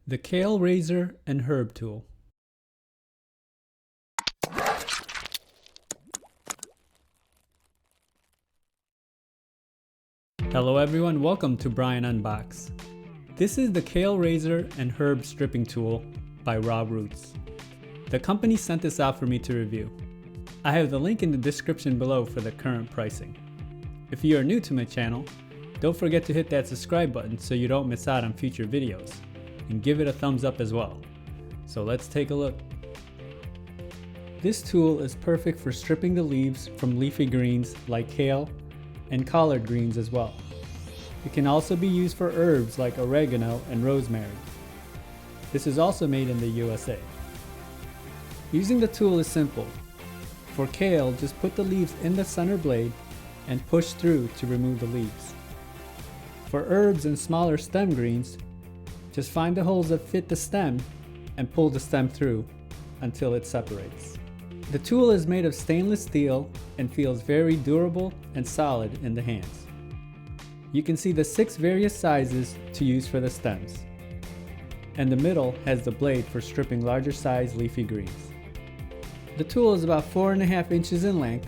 The Kale Razor and Herb Tool. Hello everyone, welcome to Brian Unboxed. This is the Kale Razor and Herb Stripping Tool by Raw Rutes. The company sent this out for me to review. I have the link in the description below for the current pricing. If you are new to my channel, don't forget to hit that subscribe button so you don't miss out on future videos, and give it a thumbs up as well. So let's take a look. This tool is perfect for stripping the leaves from leafy greens like kale and collard greens as well. It can also be used for herbs like oregano and rosemary. This is also made in the USA. Using the tool is simple. For kale, just put the leaves in the center blade and push through to remove the leaves. For herbs and smaller stem greens, just find the holes that fit the stem and pull the stem through until it separates. The tool is made of stainless steel and feels very durable and solid in the hands. You can see the 6 various sizes to use for the stems. And the middle has the blade for stripping larger size leafy greens. The tool is about 4.5 inches in length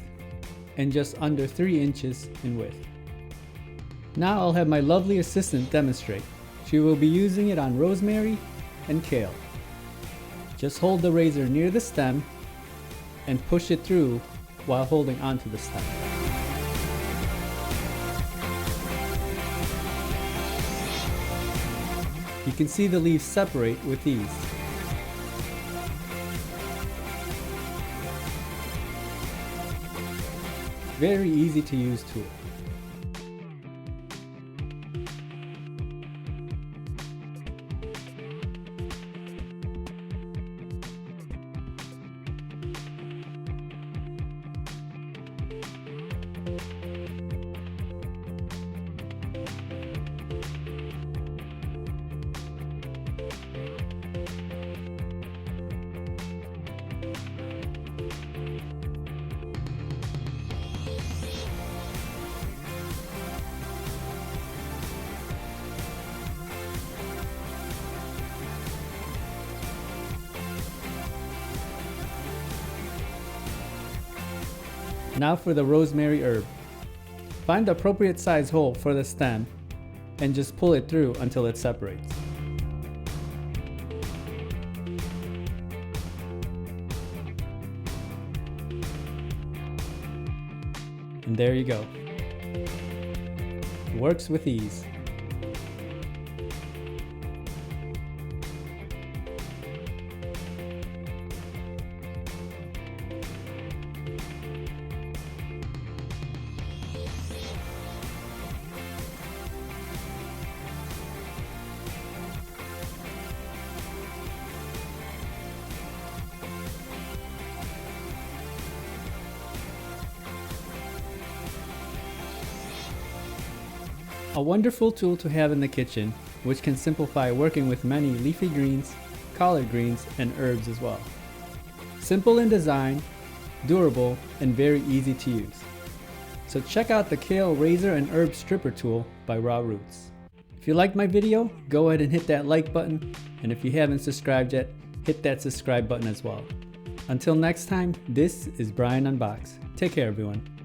and just under 3 inches in width. Now I'll have my lovely assistant demonstrate. She will be using it on rosemary and kale. Just hold the razor near the stem and push it through while holding onto the stem. You can see the leaves separate with ease. Very easy to use tool. Now for the rosemary herb. Find the appropriate size hole for the stem and just pull it through until it separates. And there you go. Works with ease. A wonderful tool to have in the kitchen, which can simplify working with many leafy greens, collard greens, and herbs as well. Simple in design, durable, and very easy to use. So check out the Kale Razor and Herb Stripper Tool by Raw Rutes. If you liked my video, go ahead and hit that like button, and if you haven't subscribed yet, hit that subscribe button as well. Until next time, this is Brian Unboxed. Take care everyone.